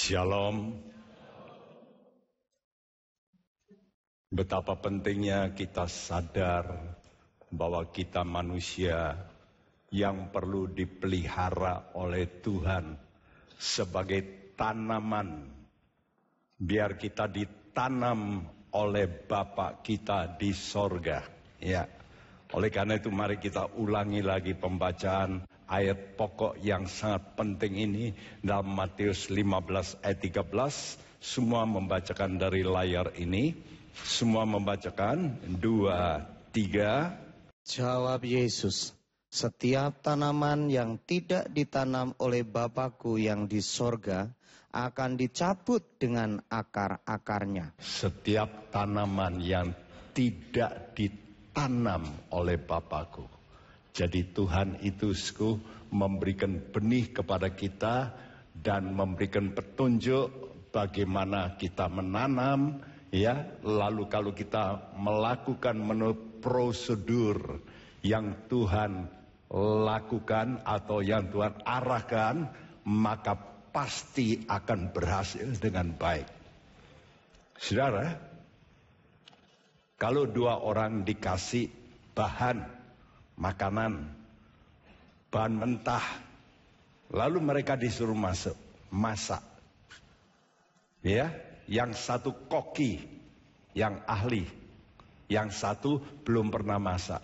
Shalom. Betapa pentingnya kita sadar bahwa kita manusia yang perlu dipelihara oleh Tuhan sebagai tanaman. Biar kita ditanam oleh Bapa kita di sorga. Ya. Oleh karena itu mari kita ulangi lagi pembacaan ayat pokok yang sangat penting ini dalam Matius 15 ayat 13. Semua membacakan dari layar ini. Semua membacakan 2, 3. Jawab Yesus, setiap tanaman yang tidak ditanam oleh Bapa-Ku yang di sorga akan dicabut dengan akar-akarnya. Setiap tanaman yang tidak ditanam oleh Bapa-Ku. Jadi Tuhan itu memberikan benih kepada kita dan memberikan petunjuk bagaimana kita menanam, ya. Lalu kalau kita melakukan menurut prosedur yang Tuhan lakukan atau yang Tuhan arahkan, maka pasti akan berhasil dengan baik. Saudara, kalau 2 orang dikasih bahan makanan, bahan mentah, lalu mereka disuruh masak. Ya, yang satu koki, yang ahli, yang satu belum pernah masak.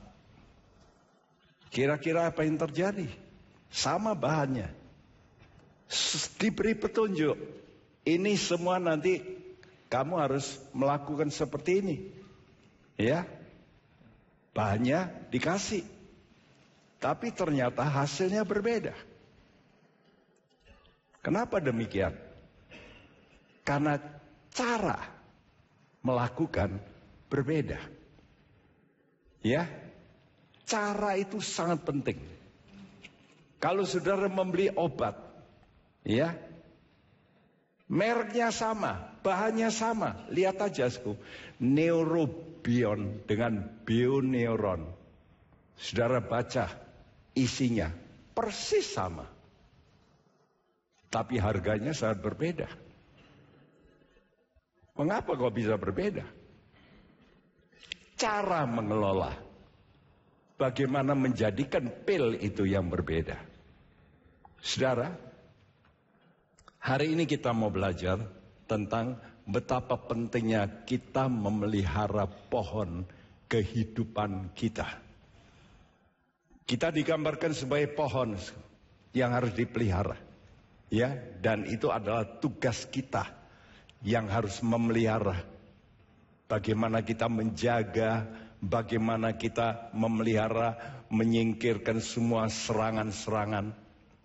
Kira-kira apa yang terjadi? Sama bahannya. Diberi petunjuk. Ini semua nanti kamu harus melakukan seperti ini. Ya. Bahannya dikasih. Tapi ternyata hasilnya berbeda. Kenapa demikian? Karena cara melakukan berbeda. Ya, cara itu sangat penting. Kalau saudara membeli obat, ya, mereknya sama, bahannya sama. Lihat aja, Neurobion dengan Bioneuron. Saudara baca isinya, persis sama. Tapi harganya sangat berbeda. Mengapa kok bisa berbeda? Cara mengelola. Bagaimana menjadikan pil itu yang berbeda. Saudara, hari ini kita mau belajar tentang betapa pentingnya kita memelihara pohon kehidupan kita. Kita digambarkan sebagai pohon yang harus dipelihara. Ya, dan itu adalah tugas kita yang harus memelihara. Bagaimana kita menjaga, bagaimana kita memelihara, menyingkirkan semua serangan-serangan.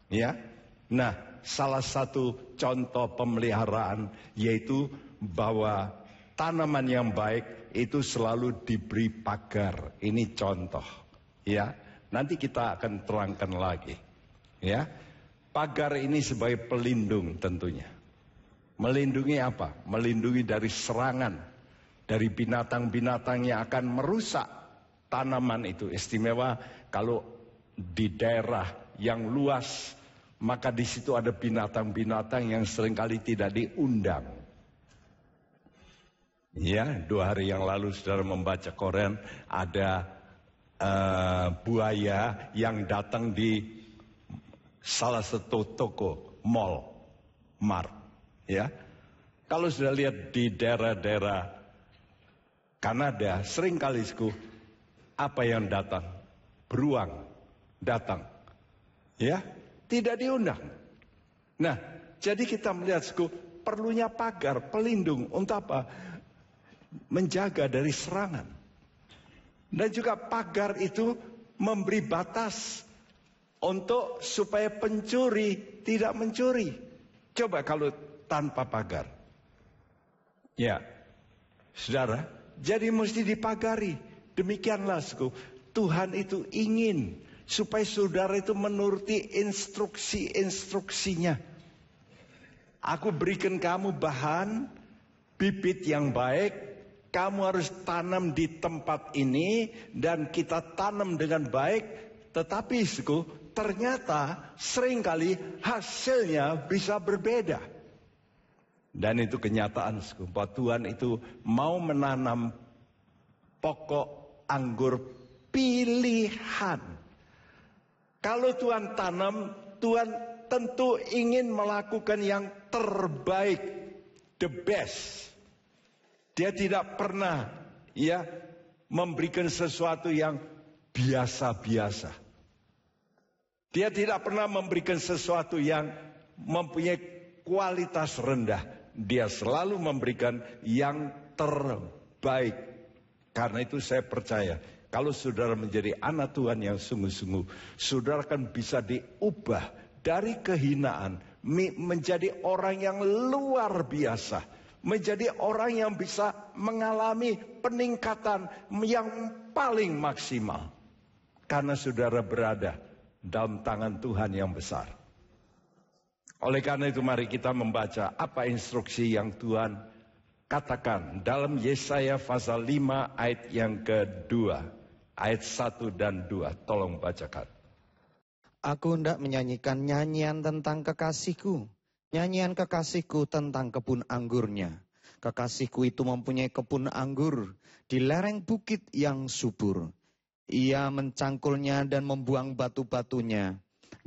Ya. Nah, salah satu contoh pemeliharaan yaitu bahwa tanaman yang baik itu selalu diberi pagar. Ini contoh. Ya. Nanti kita akan terangkan lagi. Ya. Pagar ini sebagai pelindung tentunya. Melindungi apa? Melindungi dari serangan, dari binatang-binatang yang akan merusak tanaman itu. Istimewa kalau di daerah yang luas, maka di situ ada binatang-binatang yang seringkali tidak diundang. Ya, 2 hari yang lalu saudara membaca koran, ada buaya yang datang di salah satu toko, mart. Ya, kalau sudah lihat di daerah-daerah Kanada, seringkali apa yang datang? Beruang datang. Ya, tidak diundang. Nah, jadi kita melihat perlunya pagar, pelindung untuk apa? Menjaga dari serangan. Dan juga pagar itu memberi batas untuk supaya pencuri tidak mencuri. Coba kalau tanpa pagar. Ya, saudara, jadi mesti dipagari. Demikianlah Tuhan itu ingin supaya saudara itu menuruti instruksinya. Aku berikan kamu bahan, bibit yang baik. Kamu harus tanam di tempat ini dan kita tanam dengan baik. Tetapi ternyata seringkali hasilnya bisa berbeda. Dan itu kenyataan bahwa Tuhan itu mau menanam pokok anggur pilihan. Kalau Tuhan tanam, Tuhan tentu ingin melakukan yang terbaik, the best. Dia tidak pernah memberikan sesuatu yang biasa-biasa. Dia tidak pernah memberikan sesuatu yang mempunyai kualitas rendah. Dia selalu memberikan yang terbaik. Karena itu saya percaya, kalau saudara menjadi anak Tuhan yang sungguh-sungguh, saudara akan bisa diubah dari kehinaan menjadi orang yang luar biasa. Menjadi orang yang bisa mengalami peningkatan yang paling maksimal. Karena saudara berada dalam tangan Tuhan yang besar. Oleh karena itu mari kita membaca apa instruksi yang Tuhan katakan dalam Yesaya pasal 5 ayat yang kedua. Ayat 1 dan 2. Tolong bacakan. Aku hendak menyanyikan nyanyian tentang kekasihku. Nyanyian kekasihku tentang kebun anggurnya. Kekasihku itu mempunyai kebun anggur di lereng bukit yang subur. Ia mencangkulnya dan membuang batu-batunya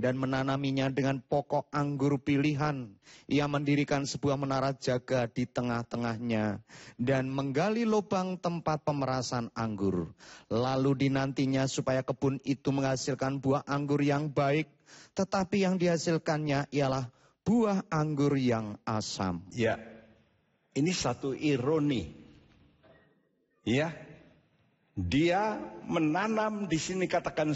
dan menanaminya dengan pokok anggur pilihan. Ia mendirikan sebuah menara jaga di tengah-tengahnya dan menggali lubang tempat pemerasan anggur. Lalu dinantinya supaya kebun itu menghasilkan buah anggur yang baik, tetapi yang dihasilkannya ialah buah anggur yang asam. Ya, ini satu ironi. Ya, dia menanam di sini katakan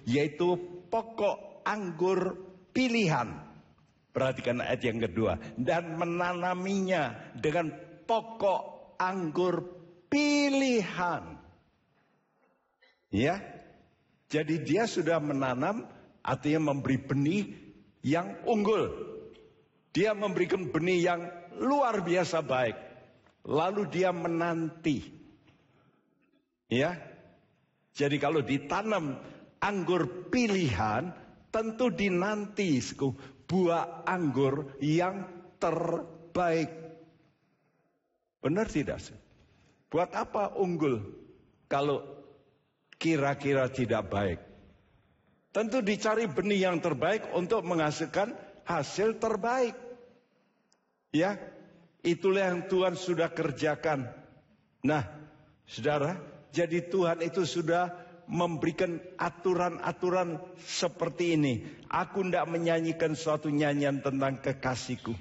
yaitu pokok anggur pilihan. Perhatikan ayat yang kedua. Dan menanaminya dengan pokok anggur pilihan. Ya. Jadi dia sudah menanam, artinya memberi benih yang unggul. Dia memberikan benih yang luar biasa baik. Lalu dia menanti. Ya. Jadi kalau ditanam anggur pilihan, tentu dinanti buah anggur yang terbaik. Benar tidak? Buat apa unggul kalau kira-kira tidak baik? Tentu dicari benih yang terbaik untuk menghasilkan hasil terbaik. Ya, itulah yang Tuhan sudah kerjakan. Nah, saudara, jadi Tuhan itu sudah memberikan aturan-aturan seperti ini. Aku tidak menyanyikan suatu nyanyian tentang kekasihku.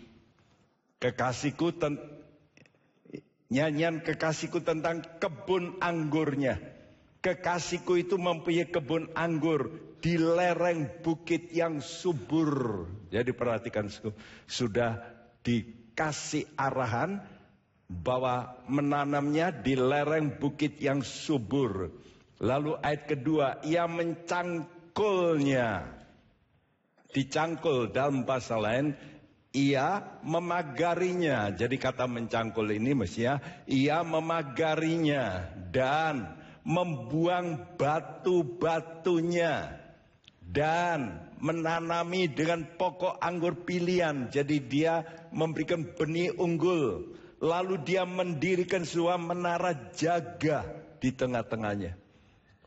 Nyanyian kekasihku tentang kebun anggurnya. Kekasihku itu mempunyai kebun anggur di lereng bukit yang subur. Jadi perhatikan, sudah dikasih arahan bahwa menanamnya di lereng bukit yang subur. Lalu ayat kedua, ia mencangkulnya. Dicangkul dalam bahasa lain, ia memagarinya. Jadi kata mencangkul ini mestinya, ia memagarinya dan membuang batu-batunya. Dan menanami dengan pokok anggur pilihan. Jadi dia memberikan benih unggul. Lalu dia mendirikan sebuah menara jaga di tengah-tengahnya.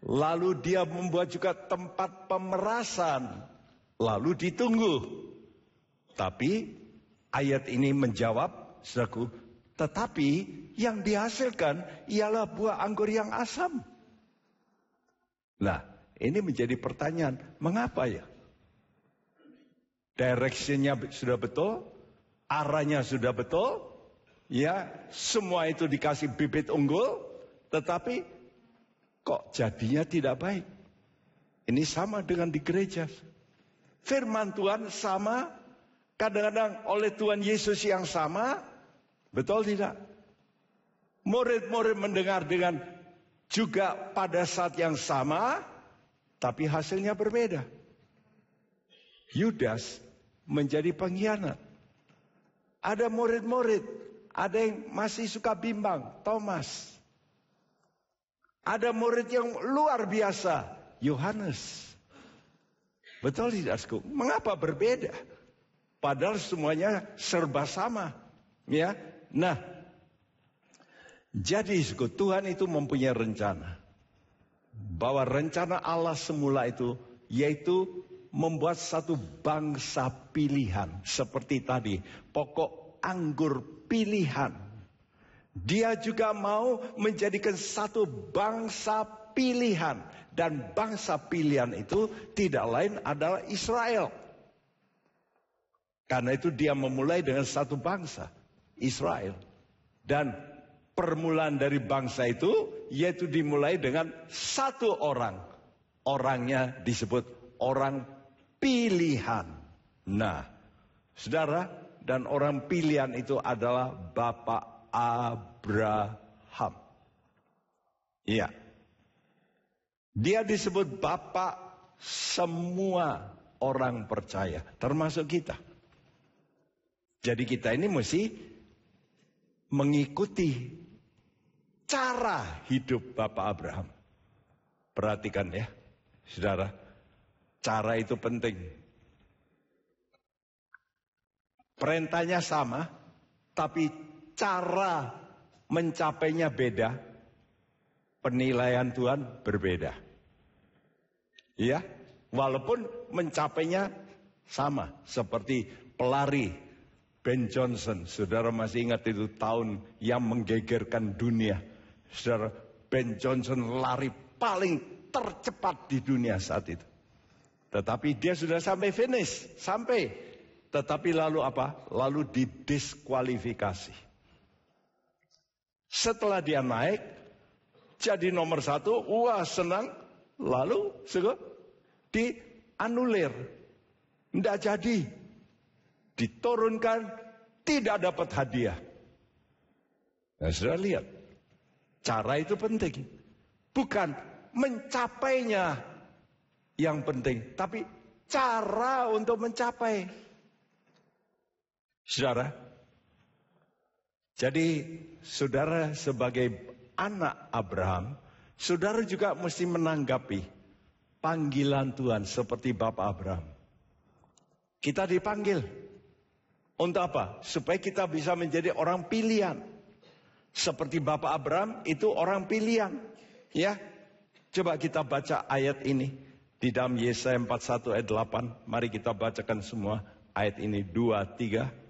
Lalu dia membuat juga tempat pemerasan. Lalu ditunggu. Tapi ayat ini menjawab, saudaraku, tetapi yang dihasilkan ialah buah anggur yang asam. Nah, ini menjadi pertanyaan, mengapa ya? Directionnya sudah betul, arahnya sudah betul, ya, semua itu dikasih bibit unggul, tetapi kok jadinya tidak baik? Ini sama dengan di gereja. Firman Tuhan sama, kadang-kadang oleh Tuhan Yesus yang sama, betul tidak? Murid-murid mendengar dengan juga pada saat yang sama, tapi hasilnya berbeda. Yudas menjadi pengkhianat. Ada murid-murid, ada yang masih suka bimbang, Thomas. Ada murid yang luar biasa, Yohanes. Betul tidak, Mengapa berbeda? Padahal semuanya serba sama. Ya. Nah, jadi Tuhan itu mempunyai rencana. Bahwa rencana Allah semula itu yaitu membuat satu bangsa pilihan. Seperti tadi, pokok anggur pilihan. Dia juga mau menjadikan satu bangsa pilihan. Dan bangsa pilihan itu tidak lain adalah Israel. Karena itu dia memulai dengan satu bangsa, Israel. Dan permulaan dari bangsa itu yaitu dimulai dengan satu orang. Orangnya disebut orang pilihan. Nah, saudara, dan orang pilihan itu adalah Bapak Abraham. Iya. Dia disebut Bapak semua orang percaya, termasuk kita. Jadi kita ini mesti mengikuti cara hidup Bapak Abraham. Perhatikan ya, saudara, cara itu penting. Perintahnya sama, tapi cara mencapainya beda. Penilaian Tuhan berbeda. Ya, walaupun mencapainya sama. Seperti pelari Ben Johnson. Saudara masih ingat itu tahun yang menggegerkan dunia. Saudara, Ben Johnson lari paling tercepat di dunia saat itu. Tetapi dia sudah sampai finish. Sampai. Tetapi lalu apa? Lalu didiskualifikasi. Setelah dia naik, jadi nomor 1, wah senang. Lalu dianulir. Tidak jadi. Diturunkan, tidak dapat hadiah. Nah, sudah lihat. Cara itu penting. Bukan mencapainya yang penting. Tapi cara untuk mencapai. Saudara. Jadi saudara sebagai anak Abraham, saudara juga mesti menanggapi panggilan Tuhan seperti Bapak Abraham. Kita dipanggil. Untuk apa? Supaya kita bisa menjadi orang pilihan. Seperti Bapak Abraham itu orang pilihan. Ya. Coba kita baca ayat ini. Di dalam Yesaya 41 ayat 8. Mari kita bacakan semua ayat ini 2, 3.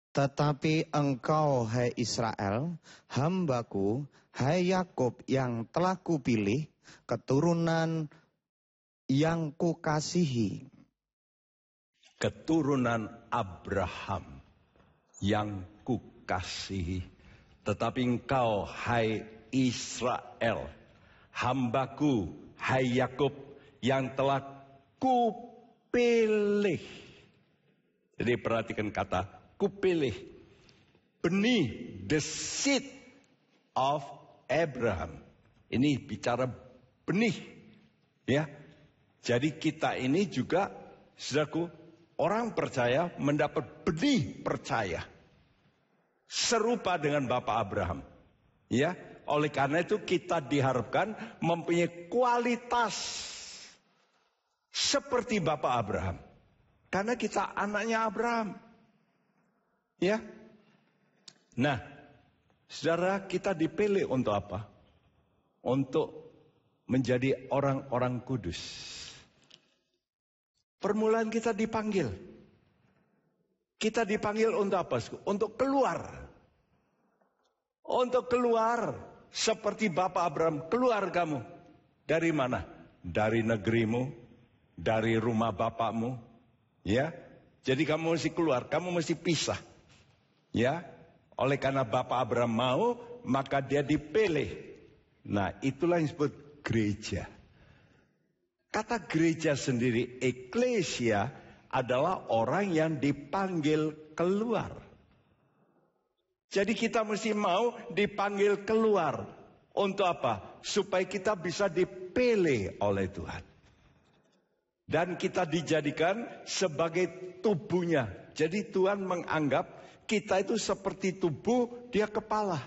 Tetapi engkau, hai Israel, hambaku, hai Yakub yang telah kupilih, keturunan yang kukasihi. Keturunan Abraham yang kukasihi. Tetapi engkau, hai Israel, hambaku, hai Yakub yang telah kupilih. Jadi perhatikan kata kupilih. Benih, the seed of Abraham. Ini bicara benih. Ya. Jadi kita ini juga, saudaraku, orang percaya mendapat benih percaya. Serupa dengan Bapak Abraham. Ya. Oleh karena itu kita diharapkan mempunyai kualitas seperti Bapak Abraham. Karena kita anaknya Abraham. Ya. Nah, saudara, kita dipilih untuk apa? Untuk menjadi orang-orang kudus. Permulaan kita dipanggil. Kita dipanggil untuk apa? Untuk keluar. Untuk keluar seperti Bapak Abraham. Keluar kamu. Dari mana? Dari negerimu. Dari rumah bapakmu. Ya. Jadi kamu mesti keluar. Kamu mesti pisah. Ya, oleh karena Bapak Abraham mau, maka dia dipilih. Nah, itulah yang disebut gereja. Kata gereja sendiri, eklesia, adalah orang yang dipanggil keluar. Jadi kita mesti mau dipanggil keluar. Untuk apa? Supaya kita bisa dipilih oleh Tuhan. Dan kita dijadikan sebagai tubuhnya. Jadi Tuhan menganggap kita itu seperti tubuh, dia kepala.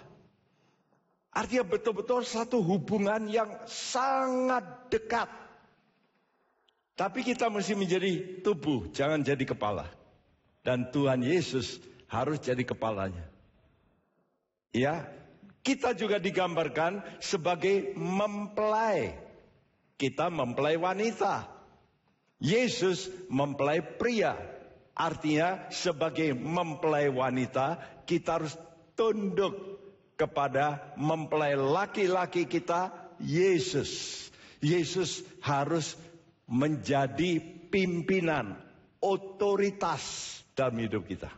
Artinya betul-betul satu hubungan yang sangat dekat. Tapi kita mesti menjadi tubuh, jangan jadi kepala. Dan Tuhan Yesus harus jadi kepalanya. Ya, kita juga digambarkan sebagai mempelai. Kita mempelai wanita. Yesus mempelai pria. Artinya sebagai mempelai wanita, kita harus tunduk kepada mempelai laki-laki kita, Yesus. Yesus harus menjadi pimpinan, otoritas dalam hidup kita.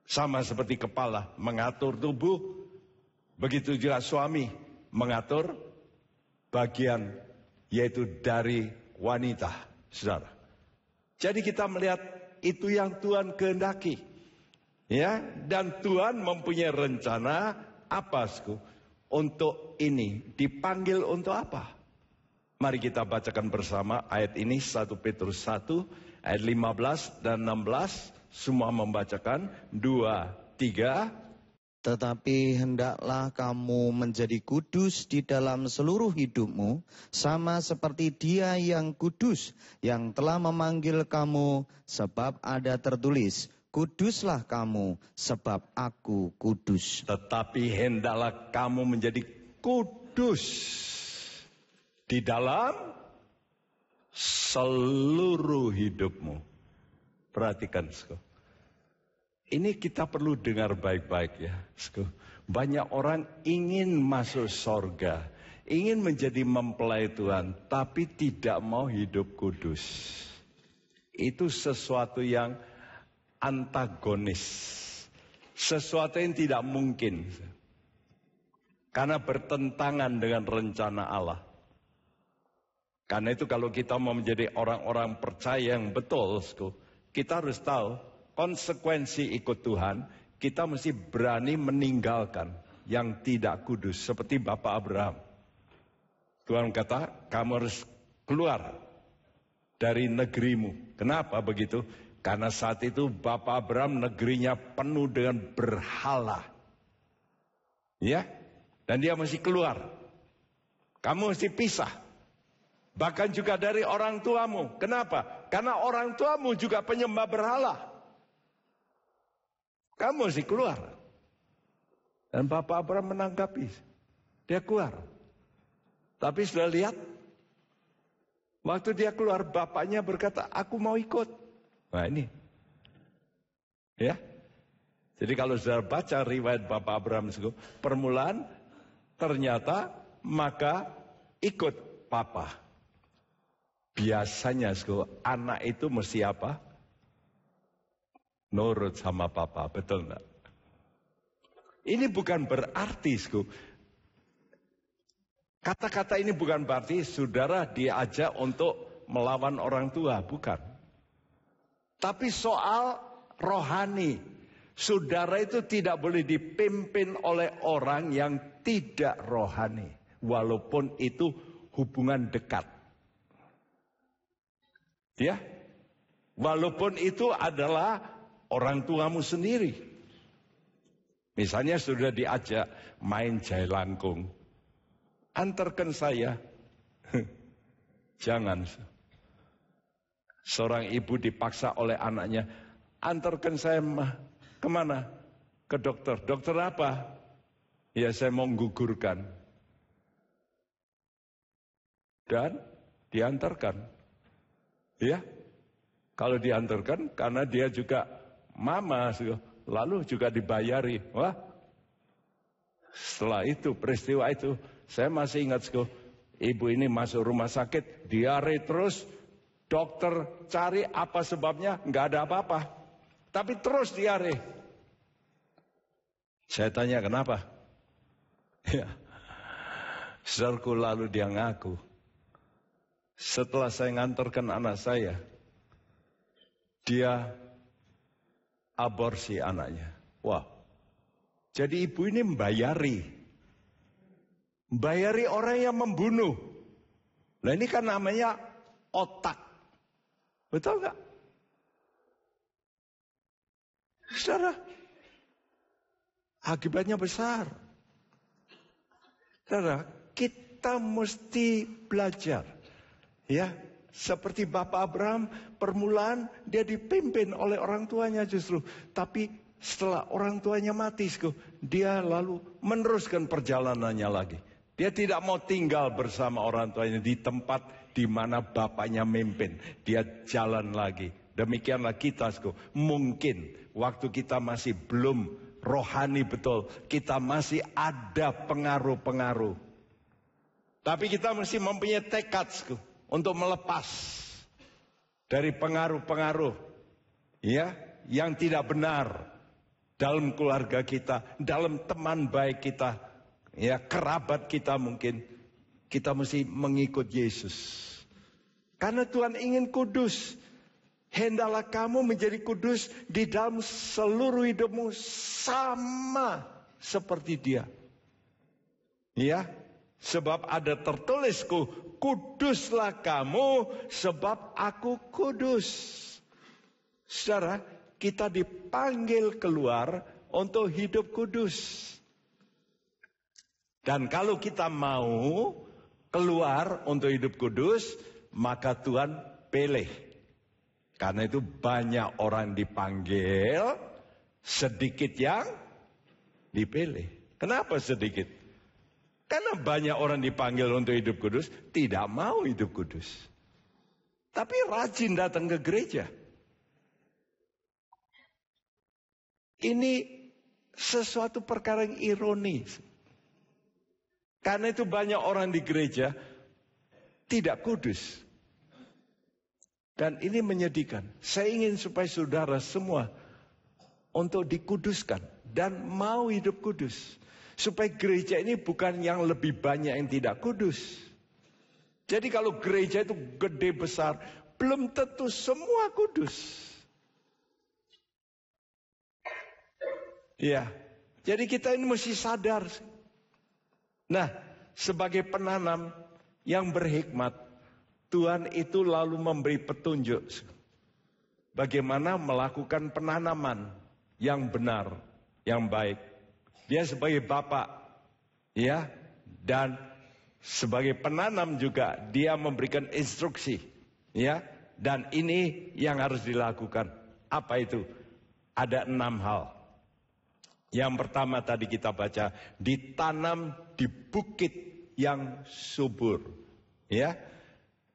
Sama seperti kepala mengatur tubuh, begitu juga suami mengatur bagian yaitu dari wanita, saudara. Jadi kita melihat itu yang Tuhan kehendaki. Ya, dan Tuhan mempunyai rencana apa, Sku? Untuk ini dipanggil untuk apa? Mari kita bacakan bersama ayat ini, 1 Petrus 1 ayat 15 dan 16. Semua membacakan 2, 3. Tetapi hendaklah kamu menjadi kudus di dalam seluruh hidupmu, sama seperti Dia yang kudus, yang telah memanggil kamu, sebab ada tertulis, kuduslah kamu, sebab aku kudus. Tetapi hendaklah kamu menjadi kudus di dalam seluruh hidupmu. Perhatikan, ini kita perlu dengar baik-baik ya. Banyak orang ingin masuk sorga, ingin menjadi mempelai Tuhan, tapi tidak mau hidup kudus. Itu sesuatu yang antagonis, sesuatu yang tidak mungkin, karena bertentangan dengan rencana Allah. Karena itu kalau kita mau menjadi orang-orang percaya yang betul, kita harus tahu konsekuensi ikut Tuhan. Kita mesti berani meninggalkan yang tidak kudus, seperti Bapak Abraham. Tuhan kata, kamu harus keluar dari negerimu. Kenapa begitu? Karena saat itu Bapak Abraham negerinya penuh dengan berhala. Ya, dan dia mesti keluar. Kamu mesti pisah. Bahkan juga dari orang tuamu. Kenapa? Karena orang tuamu juga penyembah berhala. Kamu mesti keluar. Dan Bapak Abraham menanggapi. Dia keluar. Tapi sudah lihat. Waktu dia keluar, bapaknya berkata, aku mau ikut. Nah ini. Ya. Jadi kalau sudah baca riwayat Bapak Abraham, permulaan ternyata maka ikut papa. Biasanya anak itu mesti apa? Nurut sama papa, betul enggak? Ini bukan berarti, kata-kata ini bukan berarti saudara diajak untuk melawan orang tua, bukan. Tapi soal rohani, saudara itu tidak boleh dipimpin oleh orang yang tidak rohani, walaupun itu hubungan dekat. Ya, walaupun itu adalah orang tuamu sendiri. Misalnya sudah diajak main jailangkung. Antarkan saya. Jangan. Seorang ibu dipaksa oleh anaknya. Antarkan saya kemana? Ke dokter. Dokter apa? Ya saya mau menggugurkan. Dan diantarkan. Ya. Kalau diantarkan karena dia juga mama, lalu juga dibayari. Wah, setelah itu, peristiwa itu, saya masih ingat, ibu ini masuk rumah sakit, diare terus, dokter cari apa sebabnya, nggak ada apa-apa. Tapi terus diare. Saya tanya kenapa? Ya, saudaraku, lalu dia ngaku. Setelah saya ngantarkan anak saya, dia aborsi anaknya. Wah, jadi ibu ini membayari orang yang membunuh. Nah ini kan namanya otak. Betul nggak? Saudara, akibatnya besar. Saudara, kita mesti belajar. Ya, seperti Bapak Abraham, permulaan dia dipimpin oleh orang tuanya justru. Tapi setelah orang tuanya mati, dia lalu meneruskan perjalanannya lagi. Dia tidak mau tinggal bersama orang tuanya di tempat di mana bapaknya memimpin. Dia jalan lagi. Demikianlah kita, mungkin waktu kita masih belum rohani betul, kita masih ada pengaruh-pengaruh. Tapi kita mesti mempunyai tekad untuk melepas dari pengaruh-pengaruh ya yang tidak benar dalam keluarga kita, dalam teman baik kita, ya kerabat kita mungkin. Kita mesti mengikut Yesus. Karena Tuhan ingin kudus. Hendaklah kamu menjadi kudus di dalam seluruh hidupmu sama seperti Dia. Ya, sebab ada tertulis, kuduslah kamu sebab aku kudus. Saudara, kita dipanggil keluar untuk hidup kudus. Dan kalau kita mau keluar untuk hidup kudus, maka Tuhan pilih. Karena itu banyak orang dipanggil, sedikit yang dipilih. Kenapa sedikit? Karena banyak orang dipanggil untuk hidup kudus, tidak mau hidup kudus. Tapi rajin datang ke gereja. Ini sesuatu perkara yang ironis. Karena itu banyak orang di gereja tidak kudus. Dan ini menyedihkan. Saya ingin supaya saudara semua untuk dikuduskan dan mau hidup kudus. Supaya gereja ini bukan yang lebih banyak yang tidak kudus. Jadi kalau gereja itu gede besar, belum tentu semua kudus. Ya, jadi kita ini mesti sadar. Nah, sebagai penanam yang berhikmat, Tuhan itu lalu memberi petunjuk bagaimana melakukan penanaman yang benar, yang baik. Dia sebagai bapak, ya, dan sebagai penanam juga dia memberikan instruksi, ya, dan ini yang harus dilakukan. Apa itu? Ada 6 hal. Yang pertama tadi kita baca, ditanam di bukit yang subur. Ya,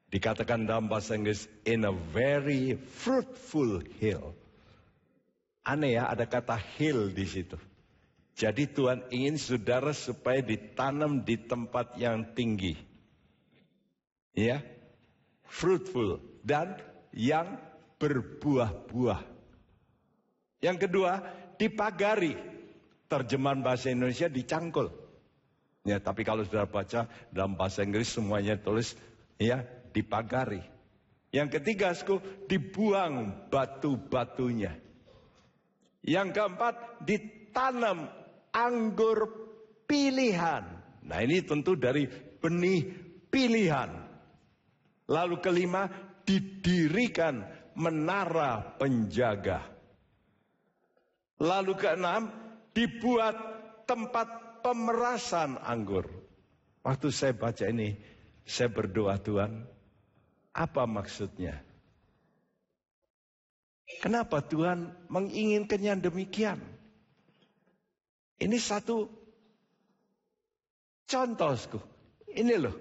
dikatakan dalam bahasa Inggris, in a very fruitful hill. Aneh ya, ada kata hill di situ. Jadi Tuhan ingin saudara supaya ditanam di tempat yang tinggi. Ya, fruitful dan yang berbuah-buah. Yang kedua, dipagari. Terjemahan bahasa Indonesia dicangkul. Ya, tapi kalau sudah baca dalam bahasa Inggris semuanya tulis ya dipagari. Yang ketiga, dibuang batu-batunya. Yang keempat, ditanam anggur pilihan. Nah, ini tentu dari benih pilihan. Lalu kelima, didirikan menara penjaga. Lalu keenam, dibuat tempat pemerasan anggur. Waktu saya baca ini, saya berdoa, Tuhan, apa maksudnya? Kenapa Tuhan menginginkannya demikian? Ini satu contoh, ini loh,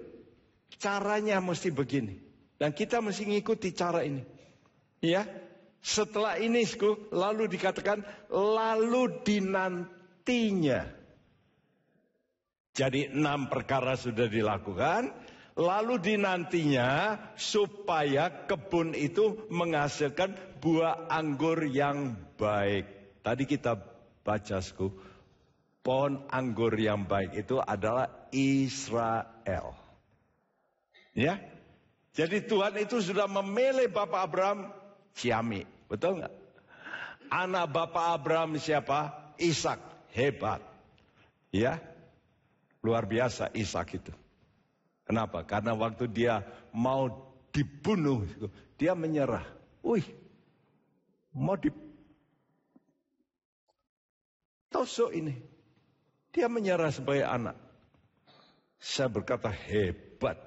caranya mesti begini. Dan kita mesti ngikuti cara ini. Ya. Setelah ini, lalu dikatakan, lalu dinantinya. Jadi 6 perkara sudah dilakukan, lalu dinantinya supaya kebun itu menghasilkan buah anggur yang baik. Tadi kita baca, pohon anggur yang baik itu adalah Israel. Ya, jadi Tuhan itu sudah memilih Bapak Abraham, Ciami, betul nggak? Anak Bapak Abraham siapa? Ishak, hebat. Ya, luar biasa Ishak itu. Kenapa? Karena waktu dia mau dibunuh, dia menyerah. Mau ditusuk ini. Dia menyerah sebagai anak. Saya berkata hebat.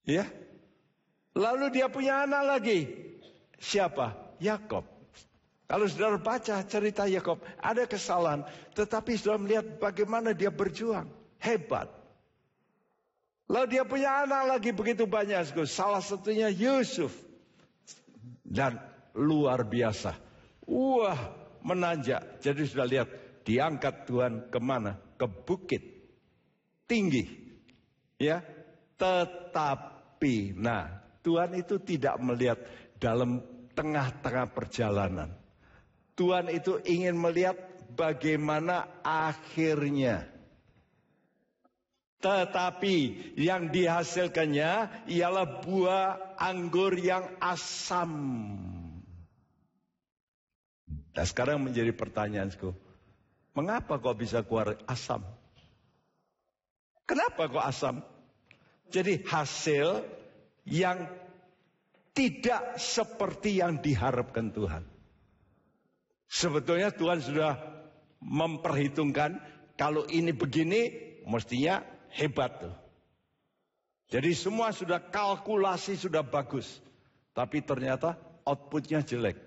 Ya. Lalu dia punya anak lagi. Siapa? Yakob. Kalau saudara baca cerita Yakub, ada kesalahan, tetapi saudara melihat bagaimana dia berjuang. Hebat. Lalu dia punya anak lagi begitu banyak. Salah satunya Yusuf. Dan luar biasa. Wah, menanjak. Jadi sudah lihat, diangkat Tuhan kemana? Ke bukit tinggi. Ya, tetapi, nah, Tuhan itu tidak melihat dalam tengah-tengah perjalanan. Tuhan itu ingin melihat bagaimana akhirnya. Tetapi yang dihasilkannya ialah buah anggur yang asam. Nah, sekarang menjadi pertanyaanku, mengapa kok bisa keluar asam? Kenapa kok asam? Jadi hasil yang tidak seperti yang diharapkan Tuhan. Sebetulnya Tuhan sudah memperhitungkan kalau ini begini mestinya hebat tuh. Jadi semua sudah kalkulasi sudah bagus. Tapi ternyata outputnya jelek.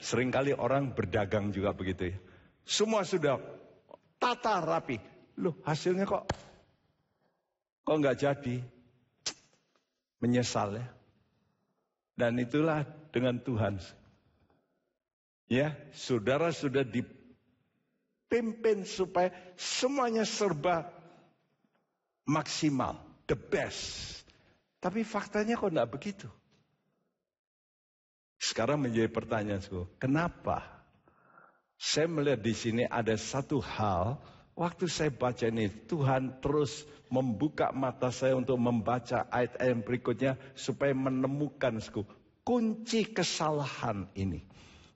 Seringkali orang berdagang juga begitu ya. Semua sudah tata rapi. Loh, hasilnya kok nggak jadi? Menyesal ya. Dan itulah dengan Tuhan. Ya, saudara sudah dipimpin supaya semuanya serba maksimal, the best. Tapi faktanya kok enggak begitu? Sekarang menjadi pertanyaanku, kenapa? Saya melihat di sini ada satu hal, waktu saya baca ini, Tuhan terus membuka mata saya untuk membaca ayat-ayat berikutnya supaya menemukan kunci kesalahan ini.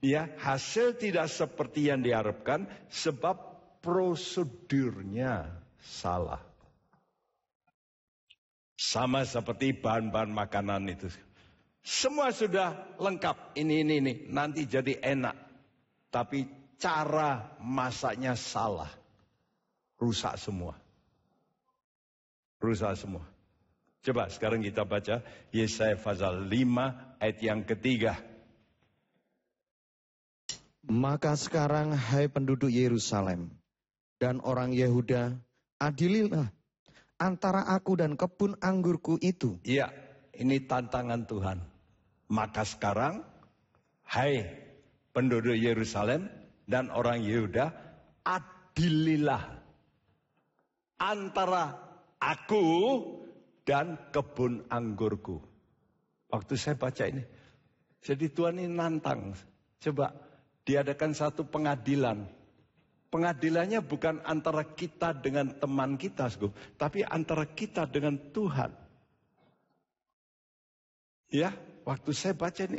Ya, hasil tidak seperti yang diharapkan sebab prosedurnya salah. Sama seperti bahan-bahan makanan itu. Semua sudah lengkap, ini, nanti jadi enak. Tapi cara masaknya salah. Rusak semua. Rusak semua. Coba sekarang kita baca Yesaya pasal 5 ayat yang ketiga. Maka sekarang hai penduduk Yerusalem dan orang Yehuda, adililah antara aku dan kebun anggurku itu. Iya, ini tantangan Tuhan. Maka sekarang, hai penduduk Yerusalem dan orang Yehuda, adililah antara aku dan kebun anggurku. Waktu saya baca ini, jadi Tuhan ini nantang. Coba diadakan satu pengadilan. Pengadilannya bukan antara kita dengan teman kita, tapi antara kita dengan Tuhan. Ya, waktu saya baca ini,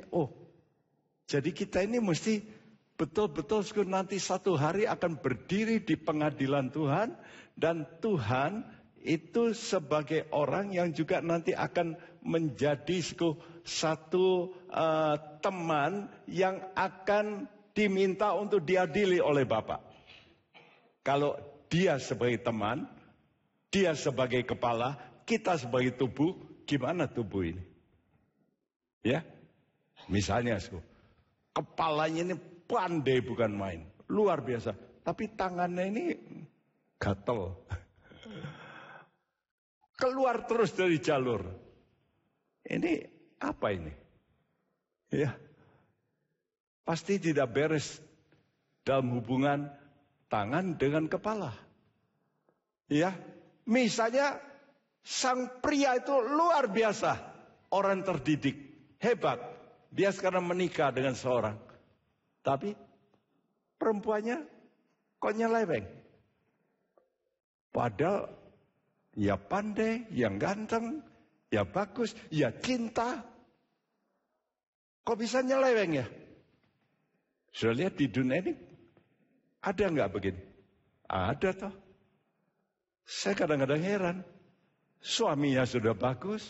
jadi kita ini mesti betul-betul nanti satu hari akan berdiri di pengadilan Tuhan. Dan Tuhan itu sebagai orang yang juga nanti akan menjadi satu teman yang akan diminta untuk diadili oleh Bapa. Kalau dia sebagai teman, dia sebagai kepala, kita sebagai tubuh, gimana tubuh ini? Ya, misalnya, kepalanya ini pandai bukan main, luar biasa. Tapi tangannya ini gatel, keluar terus dari jalur. Ini apa ini? Ya, pasti tidak beres dalam hubungan tangan dengan kepala. Ya, misalnya sang pria itu luar biasa, orang terdidik, hebat. Dia sekarang menikah dengan seorang. Tapi perempuannya kok nyeleweng. Padahal ya pandai, yang ganteng, ya bagus, ya cinta. Kok bisa nyeleweng ya? Sudah lihat di dunia ini ada nggak begini? Ada toh. Saya kadang-kadang heran. Suaminya sudah bagus,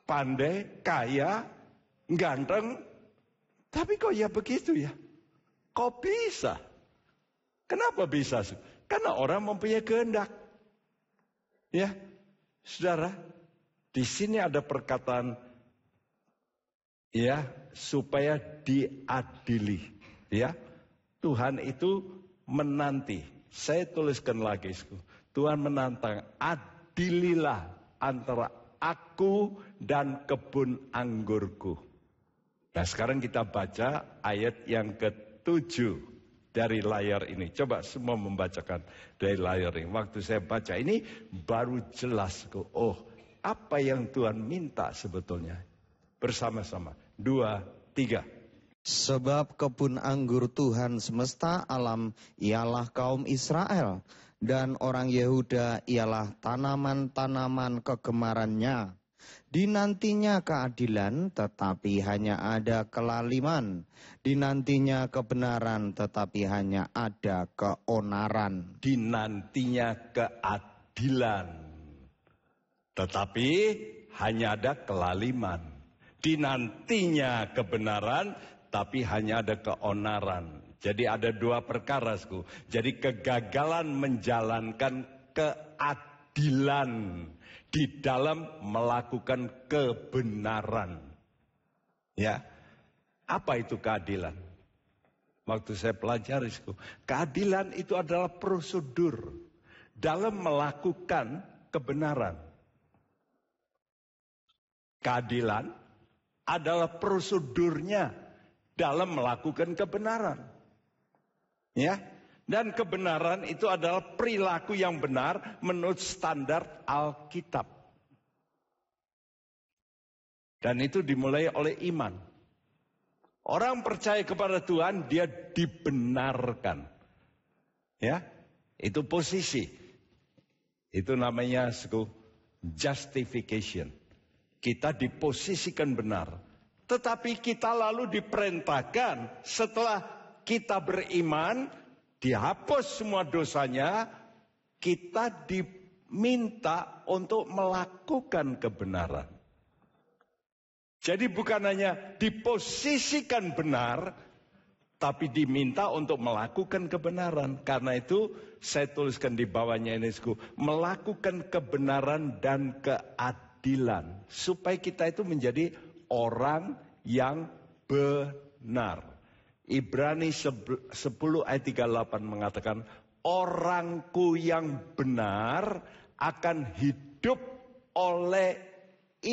pandai, kaya, ganteng. Tapi kok ya begitu ya? Kok bisa? Kenapa bisa? Karena orang mempunyai kehendak. Ya, saudara, di sini ada perkataan ya supaya diadili. Ya, Tuhan itu menanti. Saya tuliskan lagi, Tuhan menantang, adililah antara aku dan kebun anggurku. Nah, sekarang kita baca ayat yang ke-7 dari layar ini. Coba semua membacakan dari layar ini. Waktu saya baca ini baru jelas. Oh, apa yang Tuhan minta sebetulnya. Bersama-sama. 2, 3. Sebab kebun anggur Tuhan semesta alam ialah kaum Israel, dan orang Yehuda ialah tanaman-tanaman kegemarannya. Dinantinya keadilan, tetapi hanya ada kelaliman. Dinantinya kebenaran, tetapi hanya ada keonaran. Dinantinya keadilan, tetapi hanya ada kelaliman. Dinantinya kebenaran, tapi hanya ada keonaran. Jadi ada 2 perkara. Jadi kegagalan menjalankan keadilan di dalam melakukan kebenaran. Ya, apa itu keadilan? Waktu saya pelajari, keadilan itu adalah prosedur dalam melakukan kebenaran. Keadilan adalah prosedurnya dalam melakukan kebenaran. Ya, dan kebenaran itu adalah perilaku yang benar menurut standar Alkitab. Dan itu dimulai oleh iman. Orang percaya kepada Tuhan, dia dibenarkan. Ya, itu posisi. Itu namanya justification. Kita diposisikan benar. Tetapi kita lalu diperintahkan setelah kita beriman, dihapus semua dosanya, kita diminta untuk melakukan kebenaran. Jadi bukan hanya diposisikan benar, tapi diminta untuk melakukan kebenaran. Karena itu saya tuliskan di bawahnya ini, melakukan kebenaran dan keadilan. Supaya kita itu menjadi orang yang benar. Ibrani 10 ayat 38 mengatakan, orangku yang benar akan hidup oleh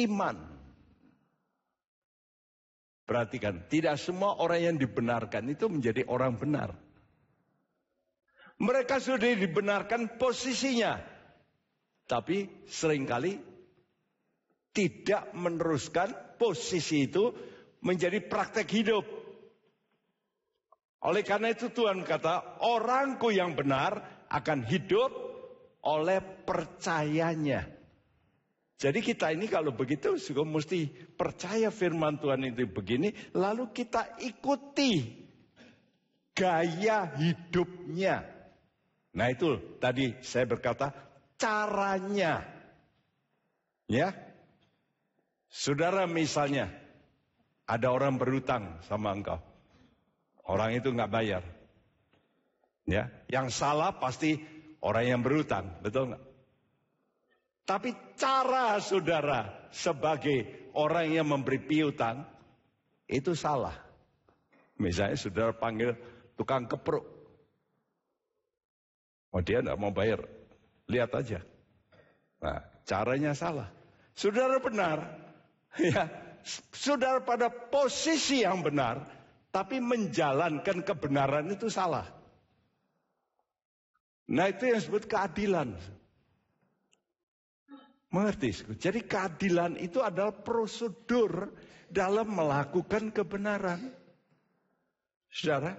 iman. Perhatikan, tidak semua orang yang dibenarkan itu menjadi orang benar. Mereka sudah dibenarkan posisinya, tapi seringkali tidak meneruskan posisi itu menjadi praktek hidup. Oleh karena itu Tuhan kata, orangku yang benar akan hidup oleh percayanya. Jadi kita ini kalau begitu mesti percaya firman Tuhan itu begini, lalu kita ikuti gaya hidupnya. Nah itu tadi saya berkata caranya. Ya. Saudara misalnya ada orang berutang sama engkau. Orang itu nggak bayar. Ya, yang salah pasti orang yang berutang, betul nggak? Tapi cara saudara sebagai orang yang memberi piutang itu salah. Misalnya saudara panggil tukang kepruk. Oh dia nggak mau bayar, lihat aja. Nah, caranya salah. Saudara benar. Ya, saudara pada posisi yang benar, tapi menjalankan kebenaran itu salah. Nah itu yang disebut keadilan. Mengerti? Jadi keadilan itu adalah prosedur dalam melakukan kebenaran. Saudara,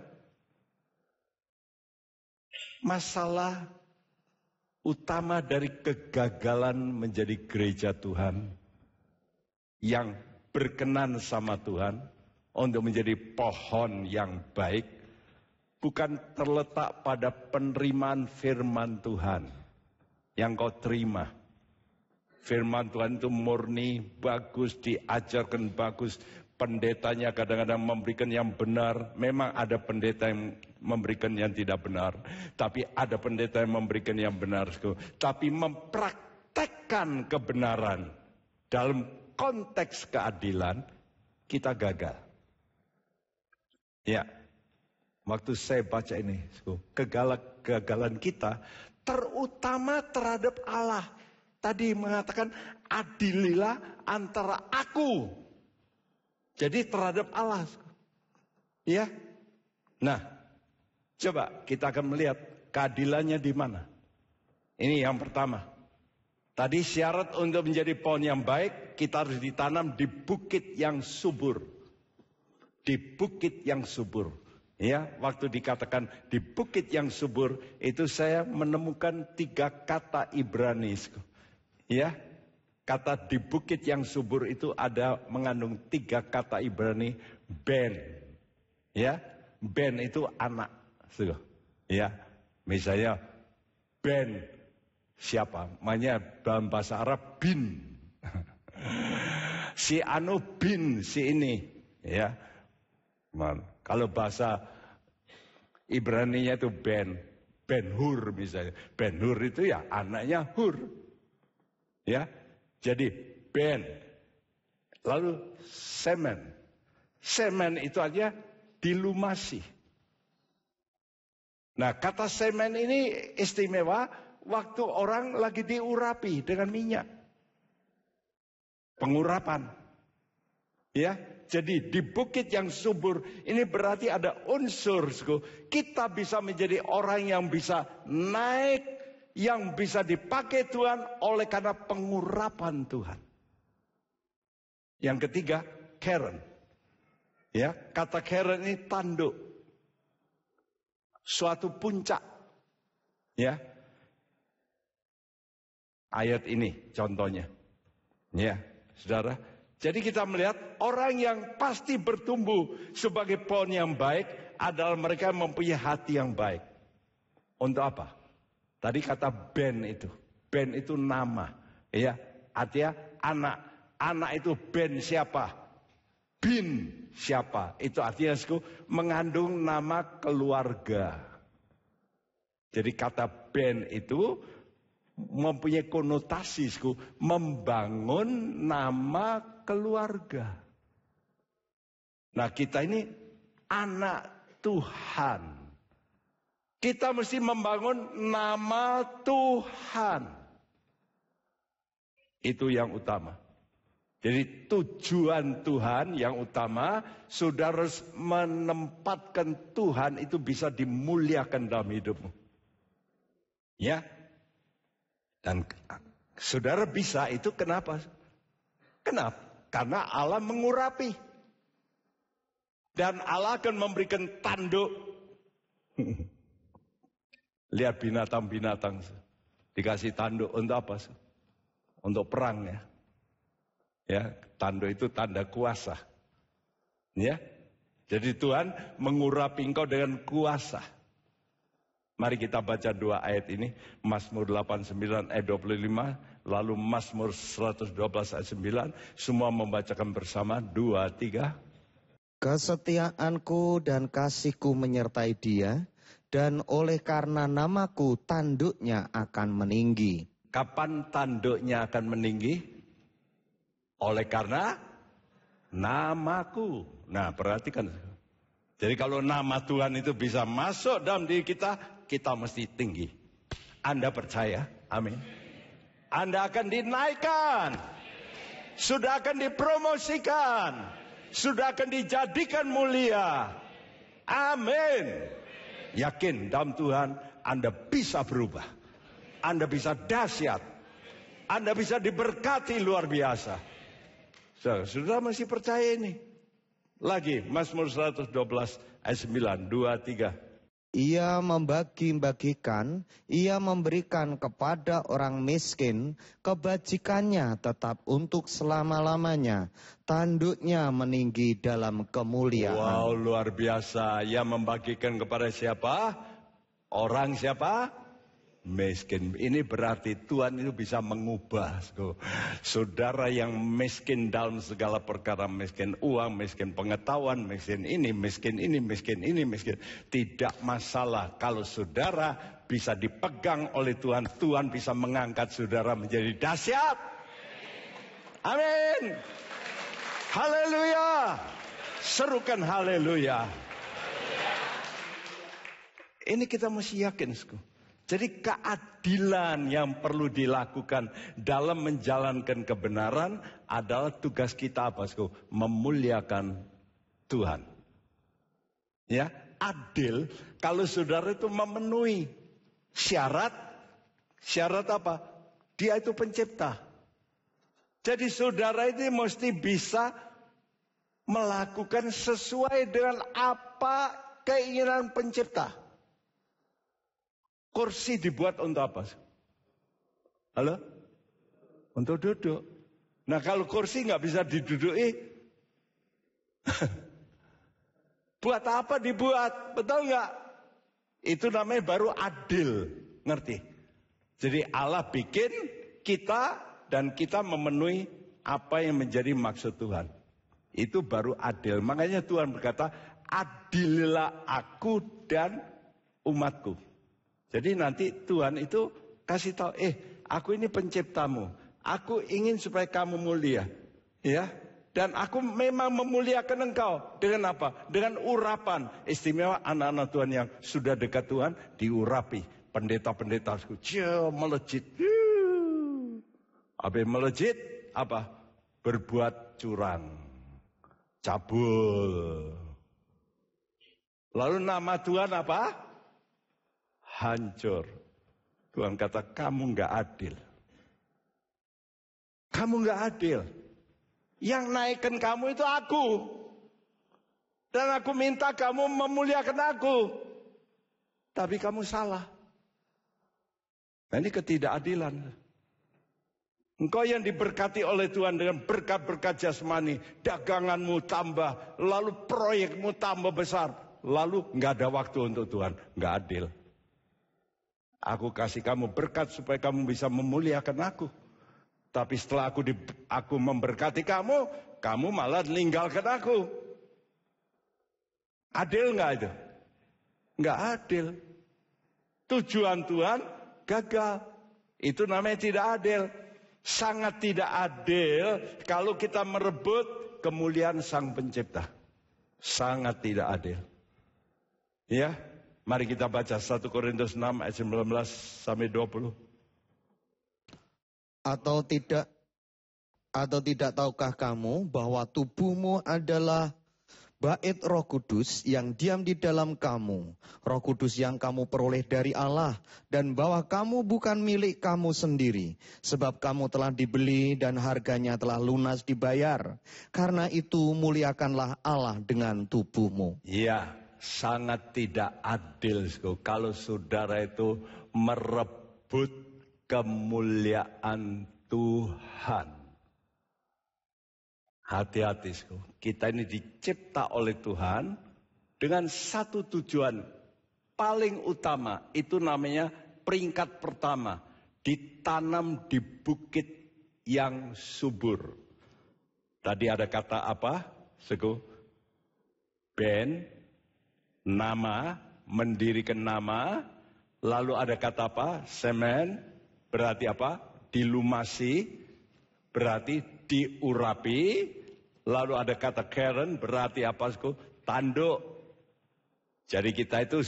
masalah utama dari kegagalan menjadi gereja Tuhan yang berkenan sama Tuhan untuk menjadi pohon yang baik bukan terletak pada penerimaan firman Tuhan yang kau terima. Firman Tuhan itu murni, bagus, diajarkan bagus. Pendetanya kadang-kadang memberikan yang benar. Memang ada pendeta yang memberikan yang tidak benar. Tapi ada pendeta yang memberikan yang benar. Tapi mempraktekkan kebenaran dalam konteks keadilan, kita gagal. Ya. Waktu saya baca ini, kegagalan kita terutama terhadap Allah. Tadi mengatakan adililah antara aku. Jadi terhadap Allah. Ya. Nah, coba kita akan melihat keadilannya di mana. Ini yang pertama. Tadi syarat untuk menjadi pohon yang baik, kita harus ditanam di bukit yang subur. Di bukit yang subur. Ya, waktu dikatakan di bukit yang subur, itu saya menemukan 3 kata Ibrani. Ya, kata di bukit yang subur itu ada mengandung 3 kata Ibrani, ben. Ya, ben itu anak. Ya, misalnya ben siapa? Makanya dalam bahasa Arab bin. Si anu bin si ini. Ya, kalau bahasa Ibraninya itu Ben Hur misalnya. Ben Hur itu ya anaknya Hur. Ya, jadi Ben. Lalu semen. Semen itu aja dilumasi. Nah, kata semen ini istimewa waktu orang lagi diurapi dengan minyak. Pengurapan. Ya, jadi di bukit yang subur ini berarti ada unsur. Kita bisa menjadi orang yang bisa naik, yang bisa dipakai Tuhan oleh karena pengurapan Tuhan. Yang ketiga, keren. Ya, kata keren ini tanduk. Suatu puncak. Ya. Ayat ini contohnya. Ya, Saudara. Jadi kita melihat orang yang pasti bertumbuh sebagai pohon yang baik adalah mereka yang mempunyai hati yang baik. Untuk apa? Tadi kata Ben itu. Ben itu nama. Ya, artinya anak. Anak itu Ben siapa? Bin siapa? Itu artinya mengandung nama keluarga. Jadi kata Ben itu mempunyai konotasi membangun nama keluarga. Nah, kita ini anak Tuhan. Kita mesti membangun nama Tuhan. Itu yang utama. Jadi tujuan Tuhan yang utama, saudara harus menempatkan Tuhan itu bisa dimuliakan dalam hidupmu. Ya. Dan saudara bisa itu kenapa? Kenapa? Karena Allah mengurapi. Dan Allah akan memberikan tanduk. Lihat binatang-binatang. Dikasih tanduk untuk apa? Untuk perang ya. Ya, tanduk itu tanda kuasa. Ya. Jadi Tuhan mengurapi engkau dengan kuasa. Mari kita baca 2 ayat ini. Mazmur 89 ayat 25. Lalu Mazmur 112 ayat 9. Semua membacakan bersama. 2, 3. Kesetiaanku dan kasihku menyertai dia. Dan oleh karena namaku tanduknya akan meninggi. Kapan tanduknya akan meninggi? Oleh karena namaku. Nah, perhatikan. Jadi kalau nama Tuhan itu bisa masuk dalam diri kita, kita mesti tinggi. Anda percaya? Amin. Anda akan dinaikkan. Sudah akan dipromosikan. Sudah akan dijadikan mulia. Amin. Yakin dalam Tuhan Anda bisa berubah. Anda bisa dahsyat. Anda bisa diberkati luar biasa. Sudah masih percaya ini? Lagi, Mazmur 112 ayat 9, 2, 3. Ia membagi-bagikan, ia memberikan kepada orang miskin, kebajikannya tetap untuk selama-lamanya, tanduknya meninggi dalam kemuliaan. Wow, luar biasa. Ia membagikan kepada siapa? Orang siapa? Miskin. Ini berarti Tuhan itu bisa mengubah. Saudara yang miskin dalam segala perkara, miskin uang, miskin pengetahuan, miskin ini, miskin ini, miskin ini, miskin. Tidak masalah kalau saudara bisa dipegang oleh Tuhan. Tuhan bisa mengangkat saudara menjadi dahsyat. Amin. Haleluya. Serukan haleluya. Ini kita mesti yakin. Jadi keadilan yang perlu dilakukan dalam menjalankan kebenaran adalah tugas kita apa? Memuliakan Tuhan. Ya, adil kalau saudara itu memenuhi syarat apa? Dia itu pencipta. Jadi saudara itu mesti bisa melakukan sesuai dengan apa keinginan pencipta. Kursi dibuat untuk apa? Halo? Untuk duduk. Nah kalau kursi nggak bisa diduduki, buat apa dibuat? Betul nggak? Itu namanya baru adil. Ngerti? Jadi Allah bikin kita dan kita memenuhi apa yang menjadi maksud Tuhan. Itu baru adil. Makanya Tuhan berkata, adililah aku dan umatku. Jadi nanti Tuhan itu kasih tahu, aku ini penciptamu. Aku ingin supaya kamu mulia. Ya. Dan aku memang memuliakan engkau. Dengan apa? Dengan urapan. Istimewa anak-anak Tuhan yang sudah dekat Tuhan, diurapi. Pendeta-pendeta melejit. Habis melejit, apa? Berbuat curang. Cabul. Lalu nama Tuhan apa? Hancur. Tuhan kata, kamu nggak adil. Kamu nggak adil. Yang naikkan kamu itu aku. Dan aku minta kamu memuliakan aku. Tapi kamu salah. Nah, ini ketidakadilan. Engkau yang diberkati oleh Tuhan dengan berkat-berkat jasmani. Daganganmu tambah. Lalu proyekmu tambah besar. Lalu nggak ada waktu untuk Tuhan. Nggak adil. Aku kasih kamu berkat supaya kamu bisa memuliakan aku. Tapi setelah aku memberkati kamu, kamu malah meninggalkan aku. Adil nggak itu? Nggak adil. Tujuan Tuhan gagal. Itu namanya tidak adil. Sangat tidak adil kalau kita merebut kemuliaan Sang Pencipta. Sangat tidak adil. Ya. Mari kita baca 1 Korintus 6 ayat 19 sampai 20. Atau tidak tahukah kamu bahwa tubuhmu adalah bait Roh Kudus yang diam di dalam kamu, Roh Kudus yang kamu peroleh dari Allah, dan bahwa kamu bukan milik kamu sendiri, sebab kamu telah dibeli dan harganya telah lunas dibayar. Karena itu muliakanlah Allah dengan tubuhmu. Iya. Sangat tidak adil kalau saudara itu merebut kemuliaan Tuhan. Hati-hati, kita ini dicipta oleh Tuhan dengan satu tujuan paling utama. Itu namanya peringkat pertama, ditanam di bukit yang subur. Tadi ada kata apa? Nama, mendirikan nama. Lalu ada kata apa? Semen, berarti apa? Dilumasi, berarti diurapi. Lalu ada kata keren, berarti apa? Tanduk. Jadi kita itu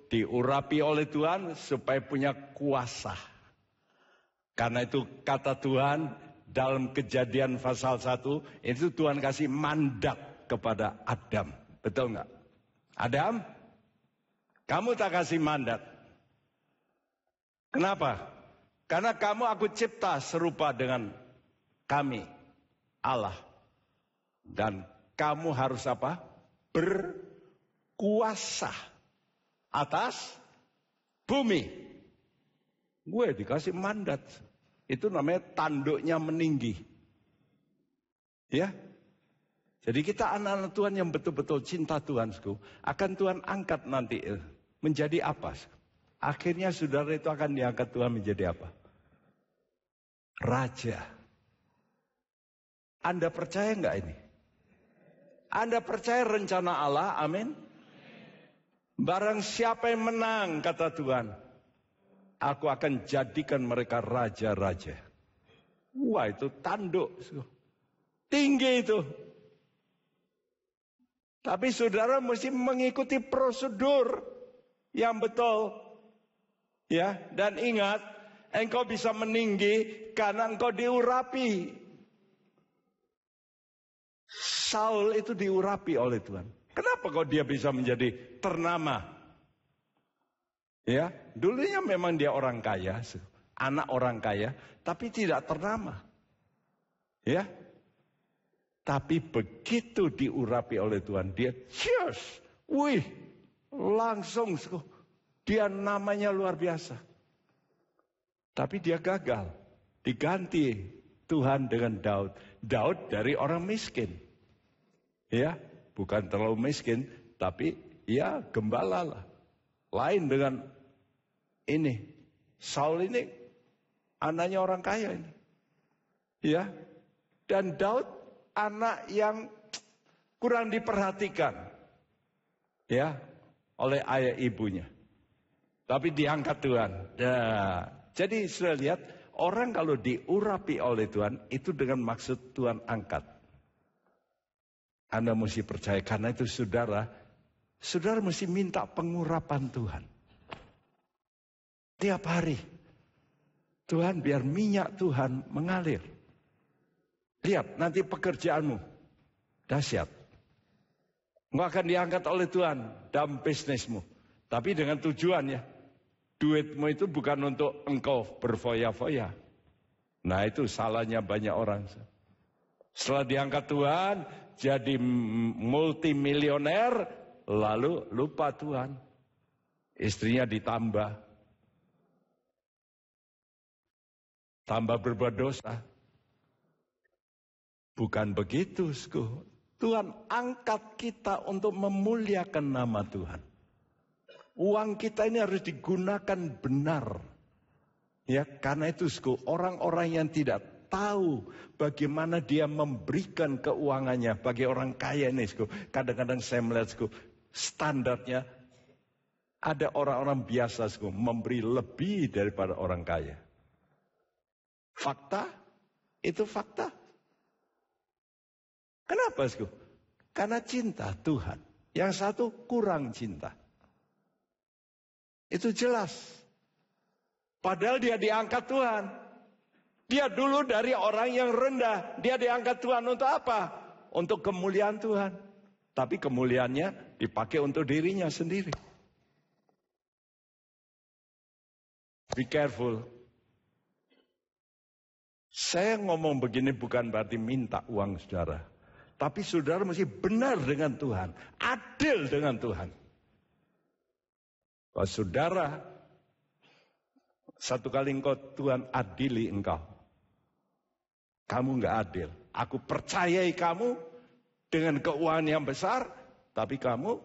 diurapi oleh Tuhan supaya punya kuasa. Karena itu kata Tuhan dalam Kejadian pasal 1, itu Tuhan kasih mandat kepada Adam. Betul nggak? Adam, kamu tak kasih mandat. Kenapa? Karena kamu aku cipta serupa dengan kami, Allah. Dan kamu harus apa? Berkuasa atas bumi. Gue dikasih mandat. Itu namanya tanduknya meninggi. Ya. Jadi kita anak-anak Tuhan yang betul-betul cinta Tuhan, akan Tuhan angkat nanti menjadi apa? Akhirnya saudara itu akan diangkat Tuhan menjadi apa? Raja. Anda percaya enggak ini? Anda percaya rencana Allah? Amin. Barang siapa yang menang, kata Tuhan, aku akan jadikan mereka raja-raja. Wah, itu tanduk. Tinggi itu. Tapi saudara mesti mengikuti prosedur. yang betul. Ya, dan ingat, engkau bisa meninggi karena engkau diurapi. Saul itu diurapi oleh Tuhan. Kenapa kok dia bisa menjadi ternama? Ya, dulunya memang dia orang kaya, anak orang kaya, tapi tidak ternama. Ya, tapi begitu diurapi oleh Tuhan, dia cheers, langsung dia namanya luar biasa. Tapi dia gagal, diganti Tuhan dengan Daud. Daud dari orang miskin. Ya, bukan terlalu miskin, tapi ya gembala lah. Lain dengan ini. Saul ini anaknya orang kaya ini. Ya. Dan Daud anak yang kurang diperhatikan. Ya, oleh ayah ibunya. Tapi diangkat Tuhan. Nah, jadi sudah lihat, orang kalau diurapi oleh Tuhan, itu dengan maksud Tuhan angkat. Anda mesti percaya, karena itu saudara mesti minta pengurapan Tuhan. Tiap hari. Tuhan, biar minyak Tuhan mengalir. Lihat, nanti pekerjaanmu dahsyat. Nggak akan diangkat oleh Tuhan dalam bisnismu. Tapi dengan tujuan ya. Duitmu itu bukan untuk engkau berfoya-foya. Nah itu salahnya banyak orang. Setelah diangkat Tuhan, jadi multimilioner, lalu lupa Tuhan. Istrinya ditambah. Tambah berbuat dosa. Bukan begitu, Tuhan angkat kita untuk memuliakan nama Tuhan. Uang kita ini harus digunakan benar. Ya, karena itu orang-orang yang tidak tahu bagaimana dia memberikan keuangannya bagi orang kaya ini, kadang-kadang saya melihat standarnya ada orang-orang biasa memberi lebih daripada orang kaya. Fakta itu fakta. Kenapa Karena cinta Tuhan. Yang satu kurang cinta. Itu jelas. Padahal dia diangkat Tuhan. Dia dulu dari orang yang rendah. Dia diangkat Tuhan untuk apa? Untuk kemuliaan Tuhan. Tapi kemuliaannya dipakai untuk dirinya sendiri. Be careful. Saya ngomong begini bukan berarti minta uang saudara. Tapi saudara mesti benar dengan Tuhan. Adil dengan Tuhan. Kalau saudara, satu kali engkau Tuhan adili engkau. Kamu enggak adil. Aku percayai kamu dengan keuangan yang besar, tapi kamu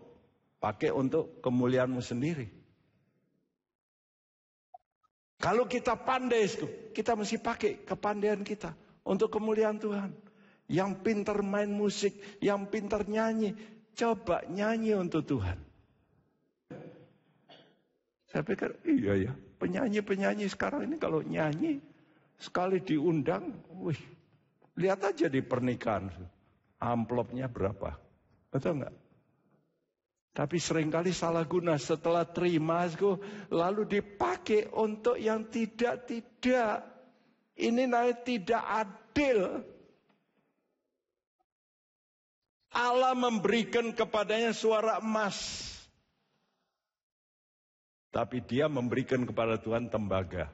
pakai untuk kemuliaanmu sendiri. Kalau kita pandai, kita mesti pakai kepandaian kita untuk kemuliaan Tuhan. Yang pintar main musik, yang pintar nyanyi, coba nyanyi untuk Tuhan. Saya pikir, iya ya, penyanyi-penyanyi sekarang ini kalau nyanyi, sekali diundang, lihat aja di pernikahan, amplopnya berapa, betul nggak? Tapi seringkali salah guna, setelah terima, lalu dipakai untuk yang tidak-tidak. Ini namanya tidak adil. Allah memberikan kepadanya suara emas. Tapi dia memberikan kepada Tuhan tembaga.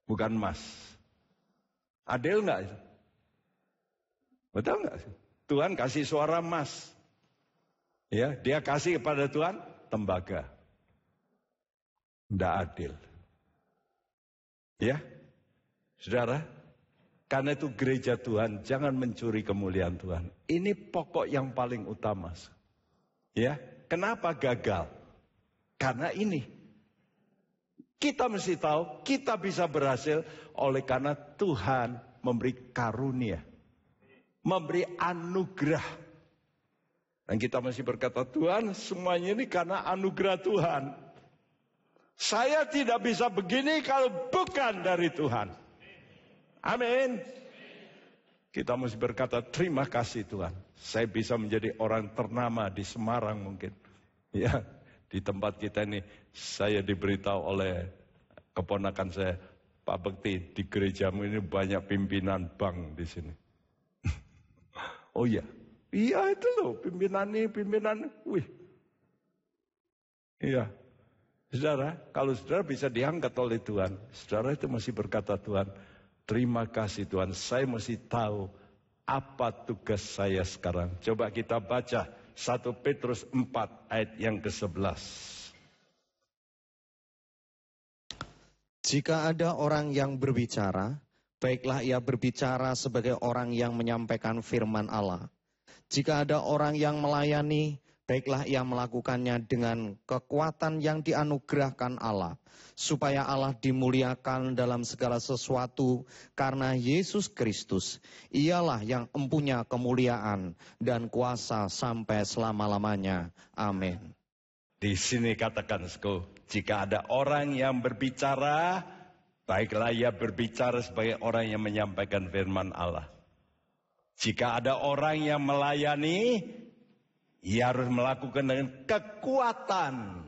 Bukan emas. Adil enggak? Betul enggak? Tuhan kasih suara emas. Ya, dia kasih kepada Tuhan tembaga. Enggak adil. Ya. Saudara, karena itu gereja Tuhan jangan mencuri kemuliaan Tuhan. Ini pokok yang paling utama. Ya, kenapa gagal? Karena ini. Kita mesti tahu, kita bisa berhasil oleh karena Tuhan memberi karunia. Memberi anugerah. Dan kita mesti berkata, Tuhan semuanya ini karena anugerah Tuhan. Saya tidak bisa begini kalau bukan dari Tuhan. Amin. Kita mesti berkata, terima kasih Tuhan. Saya bisa menjadi orang ternama di Semarang mungkin. Ya. Di tempat kita ini, saya diberitahu oleh keponakan saya, Pak Bekti, di gerejamu ini banyak pimpinan bank di sini. Oh iya, iya itu loh, pimpinan ini, wih. Iya, saudara, kalau saudara bisa diangkat oleh Tuhan, saudara itu masih berkata, Tuhan, terima kasih Tuhan, saya mesti tahu apa tugas saya sekarang. Coba kita baca 1 Petrus 4 ayat yang ke-11. Jika ada orang yang berbicara, baiklah ia berbicara sebagai orang yang menyampaikan firman Allah. Jika ada orang yang melayani, baiklah ia melakukannya dengan kekuatan yang dianugerahkan Allah, supaya Allah dimuliakan dalam segala sesuatu karena Yesus Kristus. Ialah yang empunya kemuliaan dan kuasa sampai selama-lamanya. Amin. Di sini katakan, jika ada orang yang berbicara, baiklah ia berbicara sebagai orang yang menyampaikan firman Allah. Jika ada orang yang melayani, ia harus melakukan dengan kekuatan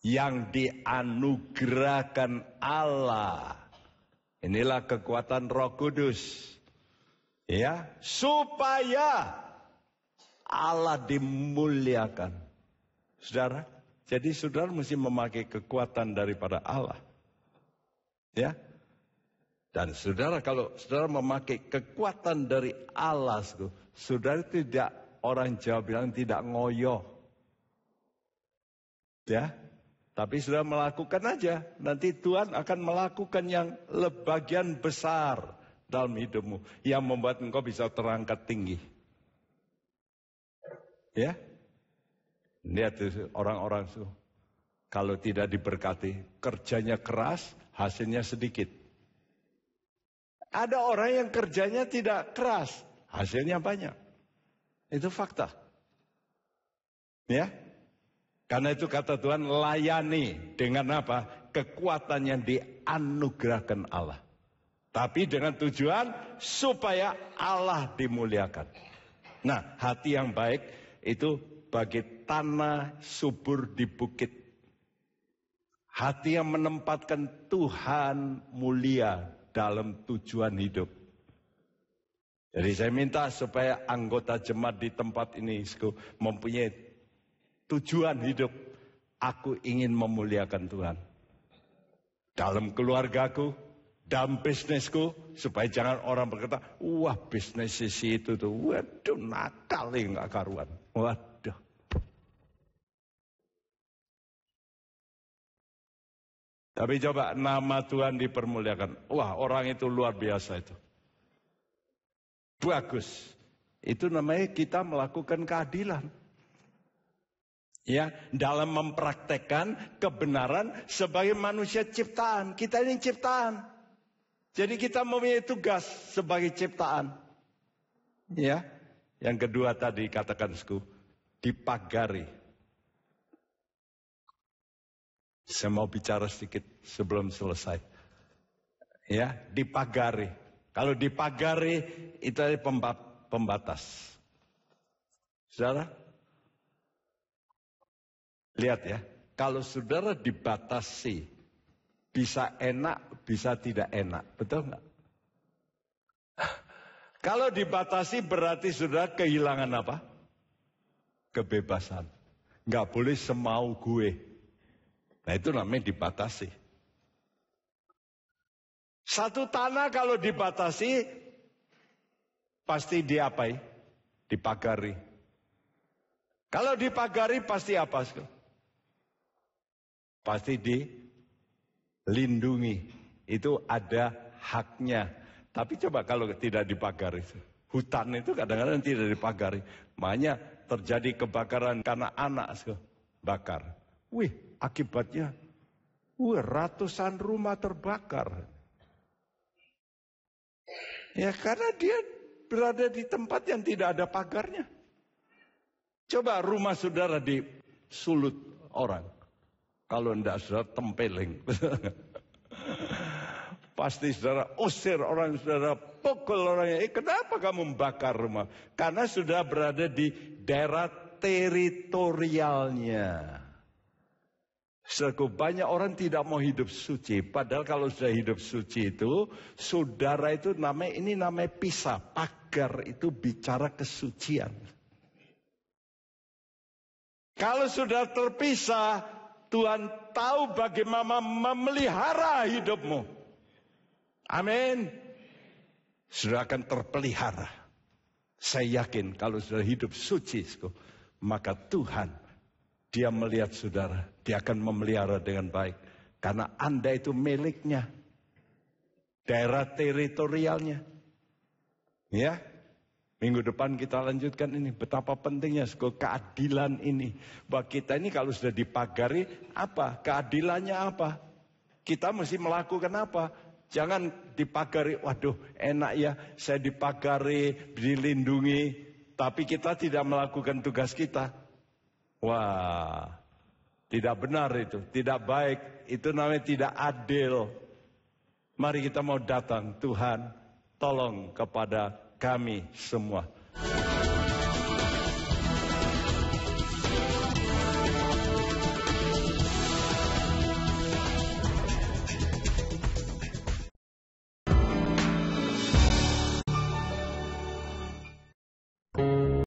yang dianugerahkan Allah. Inilah kekuatan Roh Kudus. Ya, supaya Allah dimuliakan. Saudara, jadi saudara mesti memakai kekuatan daripada Allah. Ya. Dan saudara, kalau saudara memakai kekuatan dari Allah, saudara tidak, orang Jawa bilang tidak ngoyo. Ya. Tapi saudara melakukan aja, nanti Tuhan akan melakukan yang bagian besar dalam hidupmu, yang membuat engkau bisa terangkat tinggi. Ya. Lihat orang-orang itu, kalau tidak diberkati, kerjanya keras, hasilnya sedikit. Ada orang yang kerjanya tidak keras, hasilnya banyak. Itu fakta. Ya. Karena itu kata Tuhan, layani dengan apa? Kekuatan yang dianugerahkan Allah. Tapi dengan tujuan supaya Allah dimuliakan. Nah, hati yang baik itu bagi tanah subur di bukit. Hati yang menempatkan Tuhan mulia dalam tujuan hidup. Jadi saya minta supaya anggota jemaat di tempat ini mempunyai tujuan hidup. Aku ingin memuliakan Tuhan. Dalam keluargaku, dalam bisnisku, supaya jangan orang berkata, wah bisnis si itu tuh, waduh nakal nggak karuan. Waduh. Tapi coba nama Tuhan dipermuliakan. Wah, orang itu luar biasa itu. Bagus. Itu namanya kita melakukan keadilan. Ya, dalam mempraktekkan kebenaran sebagai manusia ciptaan. Kita ini ciptaan. Jadi kita mempunyai tugas sebagai ciptaan. Ya. Yang kedua tadi katakan dipagari. Saya mau bicara sedikit sebelum selesai. Ya, dipagari. Kalau dipagari itu ada pembatas. Saudara, lihat ya, kalau saudara dibatasi, bisa enak, bisa tidak enak, betul nggak? Kalau dibatasi berarti saudara kehilangan apa? Kebebasan. Nggak boleh semau gue. Nah itu namanya dibatasi. Satu tanah kalau dibatasi, pasti diapai? Dipagari. Kalau dipagari pasti apa? Pasti dilindungi. Itu ada haknya. Tapi coba kalau tidak dipagari. Hutan itu kadang-kadang tidak dipagari. Makanya terjadi kebakaran karena anak bakar. Wih, akibatnya ratusan rumah terbakar. Ya karena dia berada di tempat yang tidak ada pagarnya. Coba rumah saudara disulut orang. Kalau tidak saudara tempeling. Pasti saudara usir orang, saudara pukul orangnya. Kenapa kamu membakar rumah? Karena sudah berada di daerah teritorialnya. Saudaraku, banyak orang tidak mau hidup suci. Padahal kalau sudah hidup suci itu, saudara itu namanya pisah. Pagar itu bicara kesucian. Kalau sudah terpisah, Tuhan tahu bagaimana memelihara hidupmu. Amin. Sudah akan terpelihara. Saya yakin kalau sudah hidup suci, maka Tuhan, Dia melihat saudara, Dia akan memelihara dengan baik. Karena Anda itu miliknya. Daerah teritorialnya. Ya. Minggu depan kita lanjutkan ini. Betapa pentingnya keadilan ini. Bahwa kita ini kalau sudah dipagari, apa? Keadilannya apa? Kita mesti melakukan apa? Jangan dipagari, waduh enak ya, saya dipagari, dilindungi. Tapi kita tidak melakukan tugas kita. Wah, tidak benar itu, tidak baik, itu namanya tidak adil. Mari kita mau datang, Tuhan, tolong kepada kami semua.